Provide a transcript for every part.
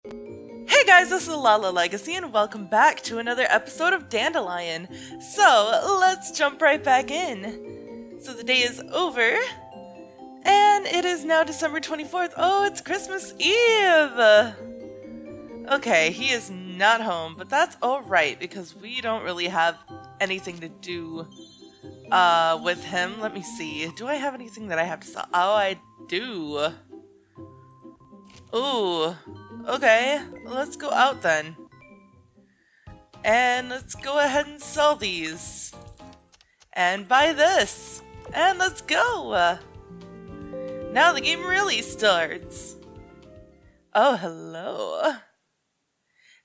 Hey guys, this is Lala Legacy and welcome back to another episode of Dandelion. So, let's jump right back in. So the day is over, and it is now December 24th. Oh, it's Christmas Eve! Okay, he is not home, but that's alright because we don't really have anything to do with him. Let me see. Do I have anything that I have to sell? Oh, I do. Ooh. Okay, let's go out then. And let's go ahead and sell these. And buy this. And let's go. Now the game really starts. Oh, hello.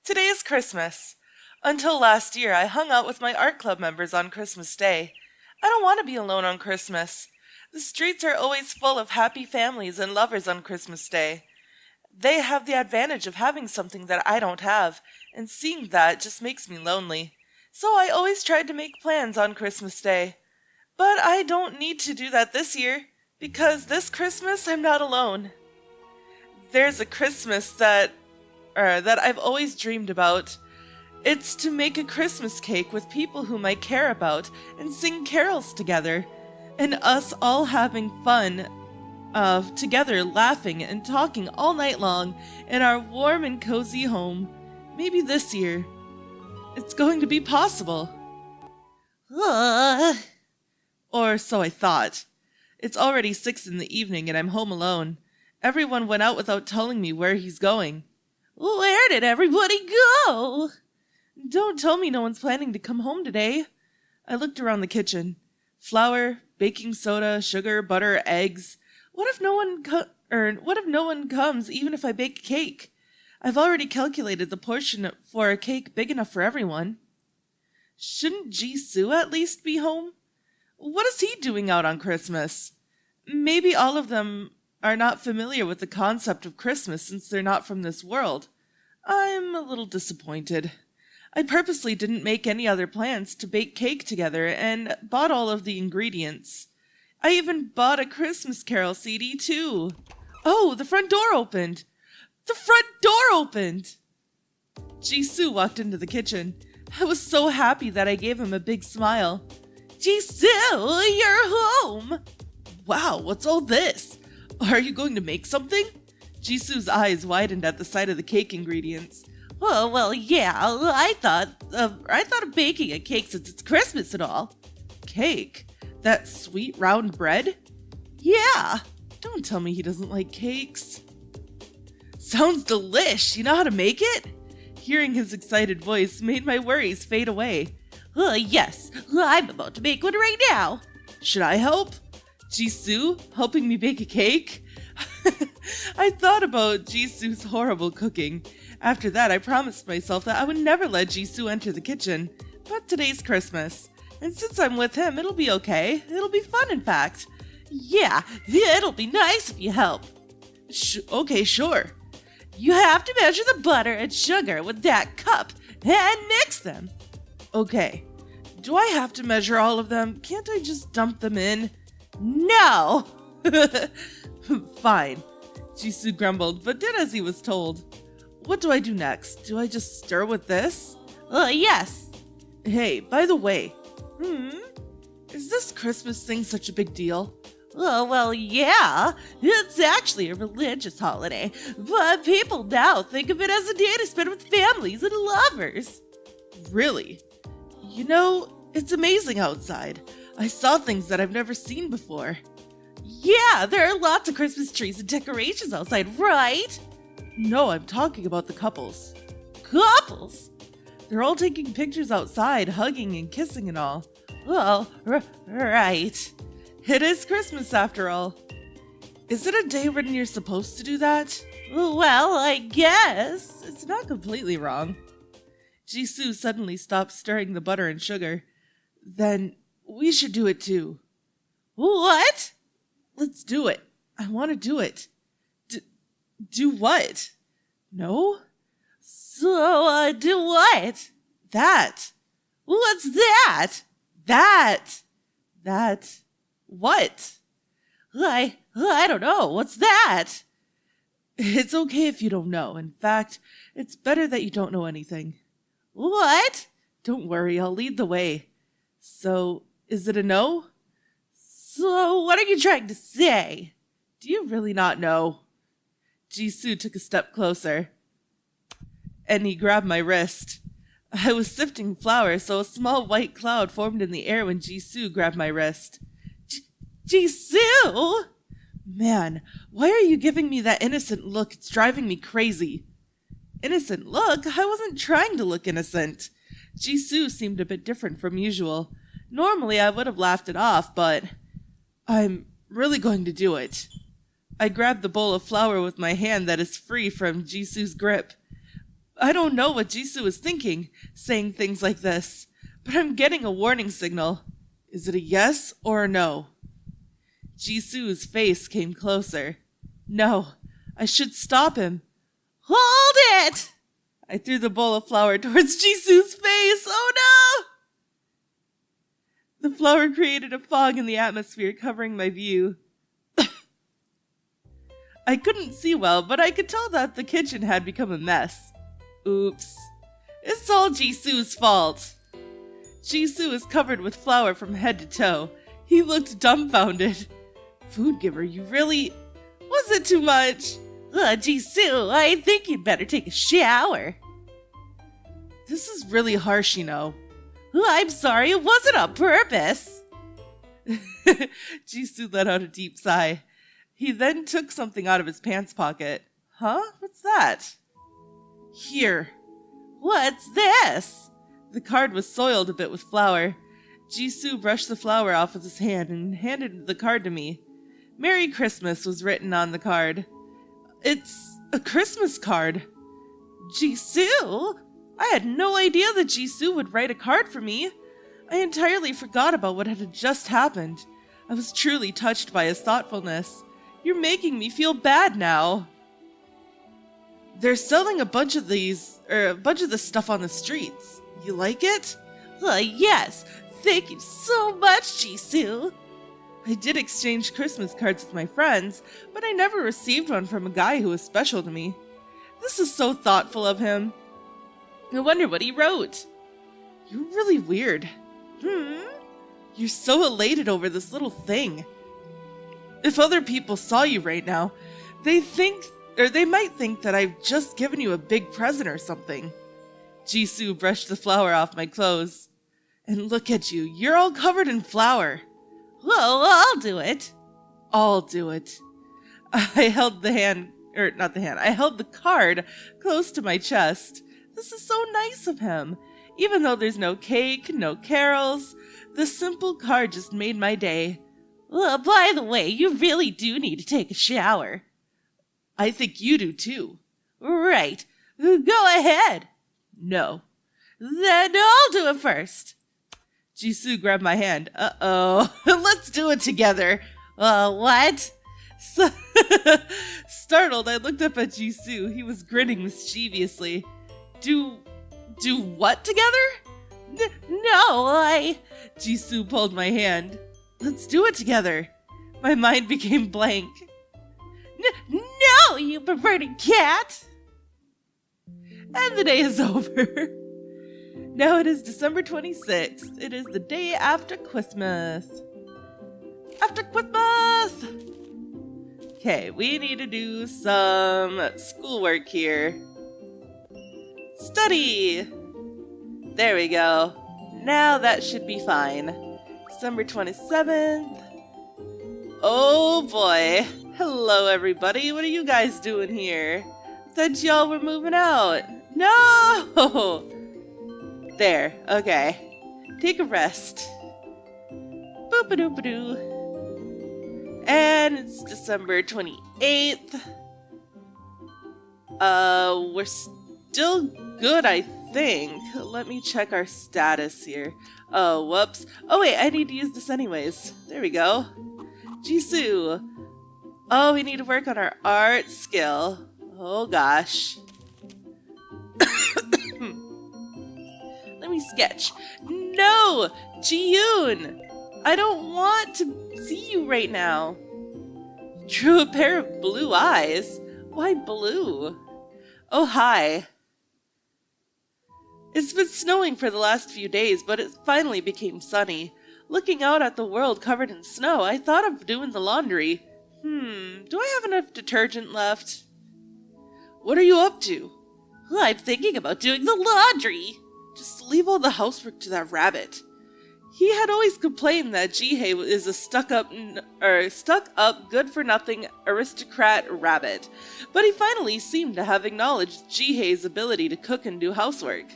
Today is Christmas. Until last year, I hung out with my art club members on Christmas Day. I don't want to be alone on Christmas. The streets are always full of happy families and lovers on Christmas Day. They have the advantage of having something that I don't have, and seeing that just makes me lonely. So I always tried to make plans on Christmas Day. But I don't need to do that this year, because this Christmas I'm not alone. There's a Christmas that I've always dreamed about. It's to make a Christmas cake with people whom I care about and sing carols together, and us all having fun together, laughing and talking all night long in our warm and cozy home. Maybe this year it's going to be possible. Or so I thought. It's already 6 in the evening and I'm home alone. Everyone went out without telling me where he's going. Where did everybody go? Don't tell me no one's planning to come home today. I looked around the kitchen. Flour, baking soda, sugar, butter, eggs. What if no one comes even if I bake a cake? I've already calculated the portion for a cake big enough for everyone. Shouldn't Jisoo at least be home? What is he doing out on Christmas? Maybe all of them are not familiar with the concept of Christmas since they're not from this world. I'm a little disappointed. I purposely didn't make any other plans to bake cake together and bought all of the ingredients. I even bought a Christmas Carol CD too. Oh, the front door opened. The front door opened! Jisoo walked into the kitchen. I was so happy that I gave him a big smile. Jisoo, you're home! Wow, what's all this? Are you going to make something? Jisoo's eyes widened at the sight of the cake ingredients. Oh, well, yeah, I thought of baking a cake since it's Christmas and all. Cake? That sweet round bread? Yeah! Don't tell me he doesn't like cakes. Sounds delish! You know how to make it? Hearing his excited voice made my worries fade away. Yes, I'm about to make one right now. Should I help? Jisoo helping me bake a cake? I thought about Jisoo's horrible cooking. After that, I promised myself that I would never let Jisoo enter the kitchen. But today's Christmas. And since I'm with him, it'll be okay. It'll be fun, in fact. Yeah, it'll be nice if you help. Okay, sure. You have to measure the butter and sugar with that cup and mix them. Okay. Do I have to measure all of them? Can't I just dump them in? No! Fine. Jisoo grumbled, but did as he was told. What do I do next? Do I just stir with this? Yes. Hey, by the way, is this Christmas thing such a big deal? Oh, well, yeah. It's actually a religious holiday, but people now think of it as a day to spend with families and lovers. Really? You know, it's amazing outside. I saw things that I've never seen before. Yeah, there are lots of Christmas trees and decorations outside, right? No, I'm talking about the couples. Couples? They're all taking pictures outside, hugging and kissing and all. Well, right. It is Christmas after all. Is it a day when you're supposed to do that? Well, I guess. It's not completely wrong. Jisoo suddenly stopped stirring the butter and sugar. Then we should do it too. What? Let's do it. I want to do it. Do what? No? So, do what? That. What's that? What? I don't know. What's that? It's okay if you don't know. In fact, it's better that you don't know anything. What? Don't worry, I'll lead the way. So, is it a no? So, what are you trying to say? Do you really not know? Jisoo took a step closer, and he grabbed my wrist. I was sifting flour, so a small white cloud formed in the air when Jisoo grabbed my wrist. Jisoo! Man, why are you giving me that innocent look? It's driving me crazy. Innocent look? I wasn't trying to look innocent. Jisoo seemed a bit different from usual. Normally I would have laughed it off, but I'm really going to do it. I grabbed the bowl of flour with my hand that is free from Jisoo's grip. I don't know what Jisoo is thinking, saying things like this, but I'm getting a warning signal. Is it a yes or a no? Jisoo's face came closer. No, I should stop him. Hold it! I threw the bowl of flour towards Jisoo's face. Oh no! The flour created a fog in the atmosphere, covering my view. I couldn't see well, but I could tell that the kitchen had become a mess. Oops. It's all Jisoo's fault. Jisoo is covered with flour from head to toe. He looked dumbfounded. Food giver, you really... Was it too much? Jisoo, I think you'd better take a shower. This is really harsh, you know. I'm sorry, it wasn't on purpose. Jisoo let out a deep sigh. He then took something out of his pants pocket. Huh? What's that? Here. What's this? The card was soiled a bit with flour. Jisoo brushed the flour off with his hand and handed the card to me. Merry Christmas was written on the card. It's a Christmas card. Jisoo? I had no idea that Jisoo would write a card for me. I entirely forgot about what had just happened. I was truly touched by his thoughtfulness. You're making me feel bad now. They're selling a bunch of this stuff on the streets. You like it? Yes. Thank you so much, Jisoo. I did exchange Christmas cards with my friends, but I never received one from a guy who was special to me. This is so thoughtful of him. I wonder what he wrote. You're really weird. You're so elated over this little thing. If other people saw you right now, they might think that I've just given you a big present or something. Jisoo brushed the flour off my clothes. And look at you, you're all covered in flour. Well, I'll do it. I'll do it. I held the card close to my chest. This is so nice of him. Even though there's no cake, no carols, the simple card just made my day. By the way, you really do need to take a shower. I think you do too. Right. Go ahead. No. Then I'll do it first. Jisoo grabbed my hand. Uh-oh. Let's do it together. What? Startled, I looked up at Jisoo. He was grinning mischievously. Do what together? No, Jisoo pulled my hand. Let's do it together. My mind became blank. No, you perverted cat! And the day is over. Now it is December 26th. It is the day after Christmas. After Christmas! Okay, we need to do some schoolwork here. Study! There we go. Now that should be fine. December 27th. Oh boy. Hello everybody. What are you guys doing here? Thought y'all were moving out. No! There. Okay. Take a rest. Boop-a-doop-a-doo. And it's December 28th. We're still good, I think. Let me check our status here. Oh, whoops. Oh, wait, I need to use this anyways. There we go. Jisoo. Oh, we need to work on our art skill. Oh, gosh. Let me sketch. No! Ji-yoon! I don't want to see you right now. Drew a pair of blue eyes. Why blue? Oh, hi. It's been snowing for the last few days, but it finally became sunny. Looking out at the world covered in snow, I thought of doing the laundry. Do I have enough detergent left? What are you up to? I'm thinking about doing the laundry. Just leave all the housework to that rabbit. He had always complained that Jihei is a stuck-up, good-for-nothing aristocrat rabbit, but he finally seemed to have acknowledged Jihei's ability to cook and do housework.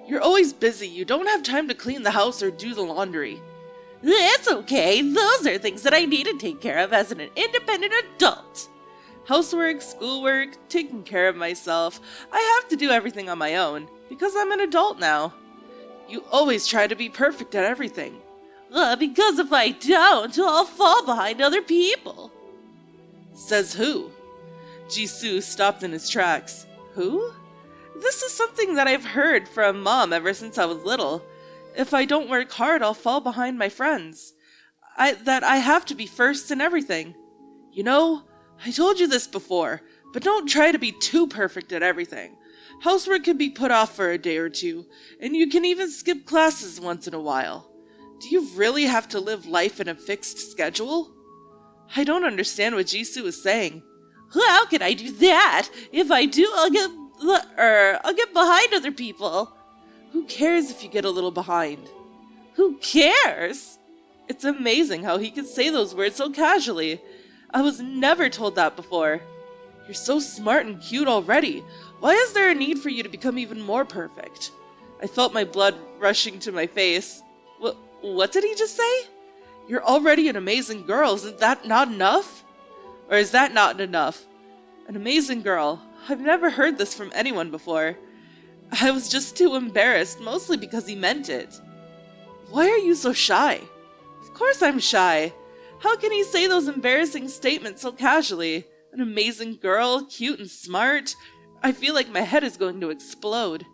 You're always busy. You don't have time to clean the house or do the laundry. It's okay. Those are things that I need to take care of as an independent adult. Housework, schoolwork, taking care of myself. I have to do everything on my own, because I'm an adult now. You always try to be perfect at everything. Because if I don't, I'll fall behind other people. Says who? Jisoo stopped in his tracks. Who? This is something that I've heard from Mom ever since I was little. If I don't work hard, I'll fall behind my friends. That I have to be first in everything. You know, I told you this before, but don't try to be too perfect at everything. Housework can be put off for a day or two, and you can even skip classes once in a while. Do you really have to live life in a fixed schedule? I don't understand what Jisoo is saying. How can I do that? If I do, I'll get behind other people. Who cares if you get a little behind? Who cares? It's amazing how he can say those words so casually. I was never told that before. You're so smart and cute already. Why is there a need for you to become even more perfect? I felt my blood rushing to my face. What did he just say? You're already an amazing girl. Is that not enough? Or is that not enough? An amazing girl. I've never heard this from anyone before. I was just too embarrassed, mostly because he meant it. Why are you so shy? Of course I'm shy. How can he say those embarrassing statements so casually? An amazing girl, cute and smart. I feel like my head is going to explode.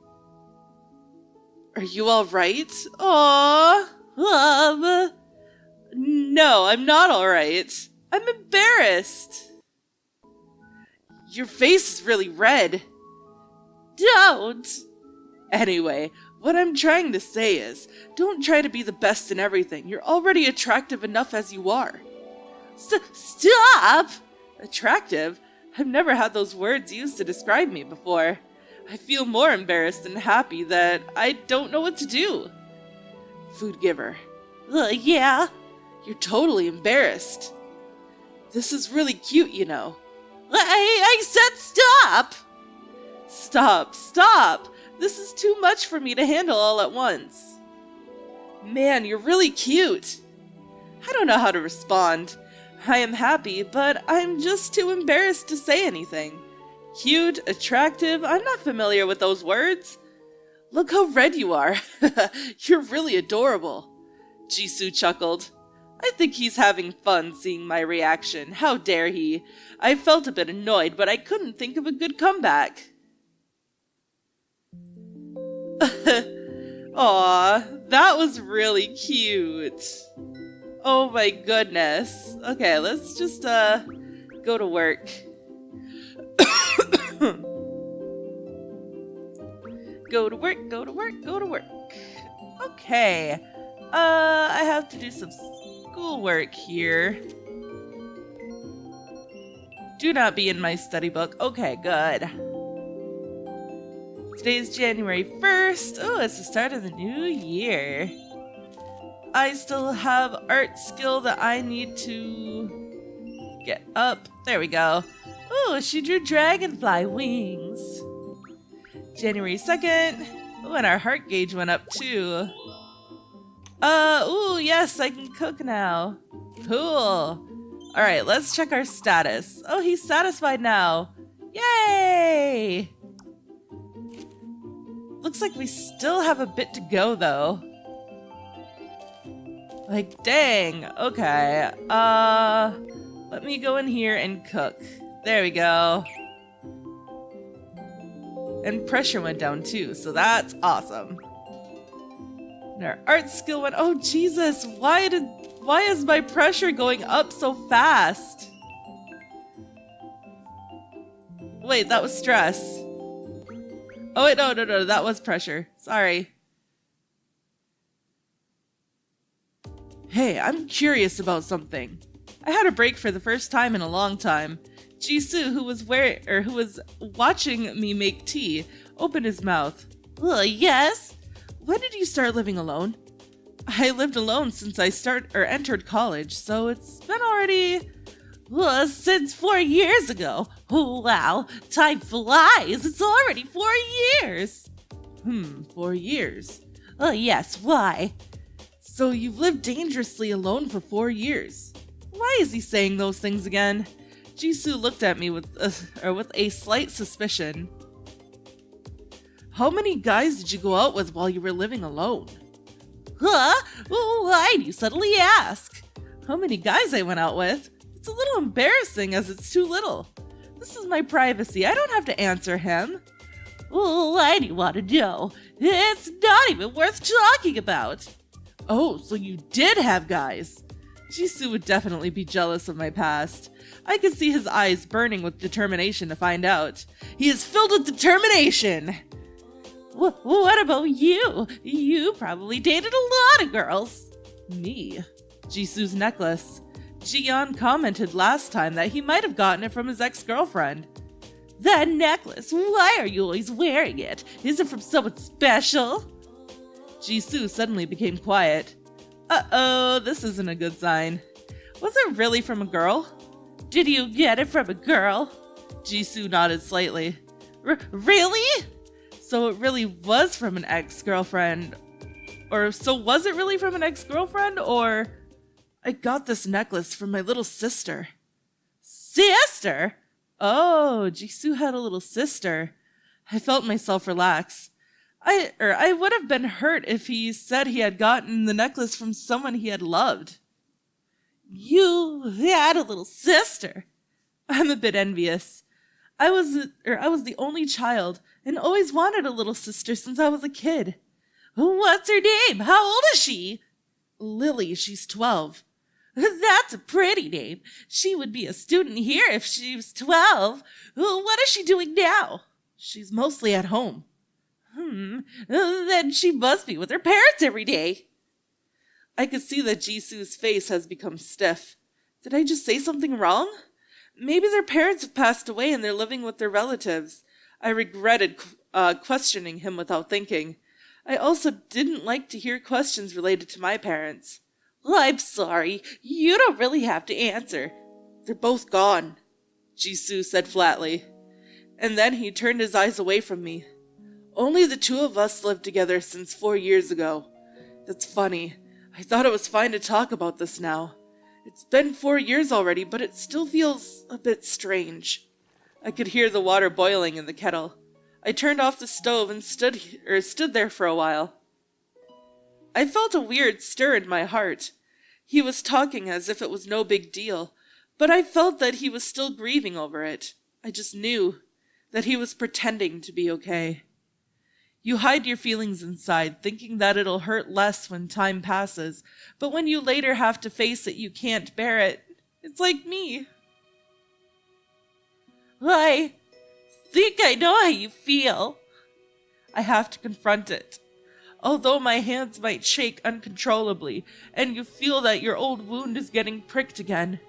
Are you alright? Aww, love. No, I'm not alright. I'm embarrassed. Your face is really red. Don't! Anyway, what I'm trying to say is, don't try to be the best in everything. You're already attractive enough as you are. Stop! Attractive? I've never had those words used to describe me before. I feel more embarrassed and happy that I don't know what to do. Food giver. Yeah? You're totally embarrassed. This is really cute, you know. I said stop! Stop! This is too much for me to handle all at once. Man, you're really cute. I don't know how to respond. I am happy, but I'm just too embarrassed to say anything. Cute, attractive, I'm not familiar with those words. Look how red you are. You're really adorable. Jisoo chuckled. I think he's having fun seeing my reaction. How dare he? I felt a bit annoyed, but I couldn't think of a good comeback. Aw, that was really cute. Oh my goodness. Okay, let's just go to work. Go to work. Okay. I have to do some schoolwork here. Do not be in my study book. Okay, good. Today's January 1st. Oh, it's the start of the new year. I still have art skill that I need to get up. There we go. Oh, she drew dragonfly wings. January 2nd. Oh, and our heart gauge went up too. Ooh, yes, I can cook now. Cool. Alright, let's check our status. Oh, he's satisfied now. Yay! Looks like we still have a bit to go, though. Like, dang. Okay. Let me go in here and cook. There we go. And pressure went down, too, so that's awesome. And our art skill went... Oh, Jesus! Why is my pressure going up so fast? Wait, that was stress. Oh wait, no, that was pressure. Sorry. Hey, I'm curious about something. I had a break for the first time in a long time. Jisoo, who was watching me make tea, opened his mouth. Yes? When did you start living alone? I lived alone since I entered college, so it's been already since 4 years ago. Oh wow, time flies. It's already 4 years. 4 years. Yes, why? So you've lived dangerously alone for 4 years. Why is he saying those things again? Jisoo looked at me with a slight suspicion. How many guys did you go out with while you were living alone? Huh? Why do you suddenly ask? How many guys I went out with? It's a little embarrassing as it's too little. This is my privacy. I don't have to answer him. Why do you want to know? It's not even worth talking about. Oh, so you did have guys. Jisoo would definitely be jealous of my past. I could see his eyes burning with determination to find out. He is filled with determination! What about you? You probably dated a lot of girls. Me? Jisoo's necklace. Jiyeon commented last time that he might have gotten it from his ex-girlfriend. That necklace, why are you always wearing it? Is it from someone special? Jisoo suddenly became quiet. Uh-oh, this isn't a good sign. Was it really from a girl? Did you get it from a girl? Jisoo nodded slightly. Really? So it really was from an ex-girlfriend. Was it really from an ex-girlfriend? Or I got this necklace from my little sister. Sister? Oh, Jisoo had a little sister. I felt myself relax. I would have been hurt if he said he had gotten the necklace from someone he had loved. You had a little sister. I'm a bit envious. I was the only child and always wanted a little sister since I was a kid. What's her name? How old is she? Lily, she's 12. That's a pretty name. She would be a student here if she was 12. What is she doing now? She's mostly at home. Then she must be with her parents every day. I could see that Jisoo's face has become stiff. Did I just say something wrong? Maybe their parents have passed away and they're living with their relatives. I regretted questioning him without thinking. I also didn't like to hear questions related to my parents. I'm sorry. You don't really have to answer. They're both gone, Jisoo said flatly. And then he turned his eyes away from me. Only the two of us lived together since 4 years ago. That's funny. I thought it was fine to talk about this now. It's been 4 years already, but it still feels a bit strange. I could hear the water boiling in the kettle. I turned off the stove and stood there for a while. I felt a weird stir in my heart. He was talking as if it was no big deal, but I felt that he was still grieving over it. I just knew that he was pretending to be okay. You hide your feelings inside, thinking that it'll hurt less when time passes, but when you later have to face it, you can't bear it. It's like me. I think I know how you feel. I have to confront it. Although my hands might shake uncontrollably, and you feel that your old wound is getting pricked again.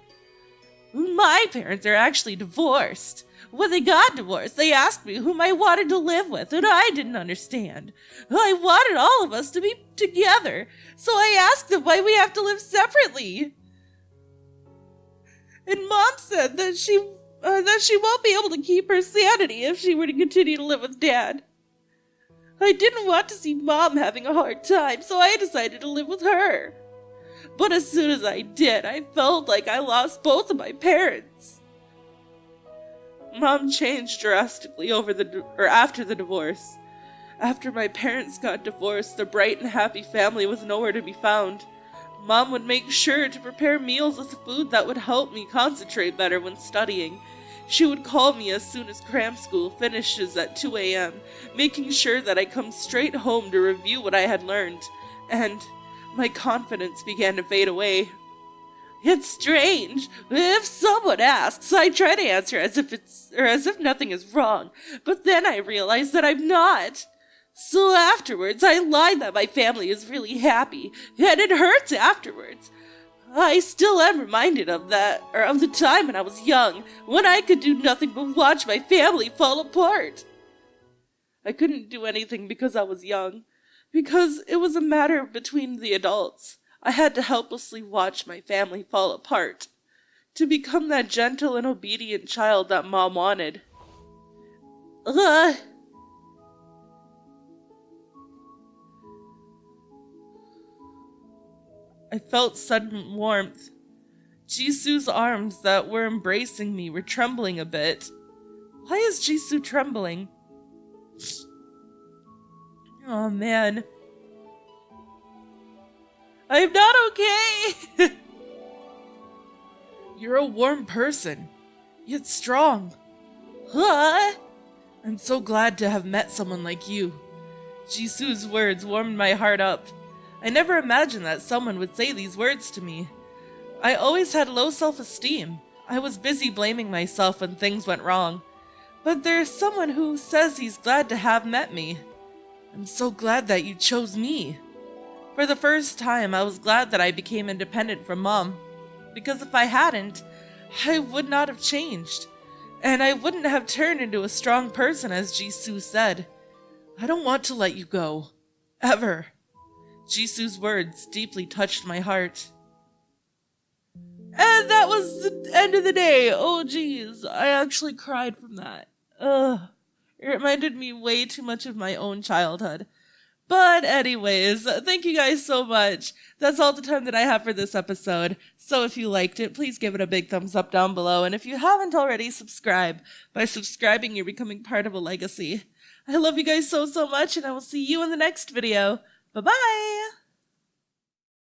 My parents are actually divorced. When they got divorced, they asked me whom I wanted to live with, and I didn't understand. I wanted all of us to be together, so I asked them why we have to live separately. And Mom said that she won't be able to keep her sanity if she were to continue to live with Dad. I didn't want to see Mom having a hard time, so I decided to live with her. But as soon as I did, I felt like I lost both of my parents. Mom changed drastically after the divorce. After my parents got divorced, the bright and happy family was nowhere to be found. Mom would make sure to prepare meals with food that would help me concentrate better when studying. She would call me as soon as cram school finishes at 2 a.m., making sure that I come straight home to review what I had learned, and my confidence began to fade away. It's strange. If someone asks, I try to answer as if nothing is wrong, but then I realize that I'm not. So afterwards, I lie that my family is really happy, and it hurts afterwards. I still am reminded of the time when I was young, when I could do nothing but watch my family fall apart. I couldn't do anything because I was young, because it was a matter between the adults. I had to helplessly watch my family fall apart, to become that gentle and obedient child that Mom wanted. I felt sudden warmth. Jisoo's arms that were embracing me were trembling a bit. Why is Jisoo trembling? Oh man. I'm not okay! You're a warm person, yet strong. Huh? I'm so glad to have met someone like you. Jisoo's words warmed my heart up. I never imagined that someone would say these words to me. I always had low self-esteem. I was busy blaming myself when things went wrong. But there's someone who says he's glad to have met me. I'm so glad that you chose me. For the first time, I was glad that I became independent from Mom. Because if I hadn't, I would not have changed. And I wouldn't have turned into a strong person, as Jisoo said. I don't want to let you go. Ever. Jisoo's words deeply touched my heart. And that was the end of the day. Oh geez, I actually cried from that. It reminded me way too much of my own childhood. But anyways, thank you guys so much. That's all the time that I have for this episode. So if you liked it, please give it a big thumbs up down below. And if you haven't already, subscribe. By subscribing, you're becoming part of a legacy. I love you guys so much, and I will see you in the next video. Bye-bye!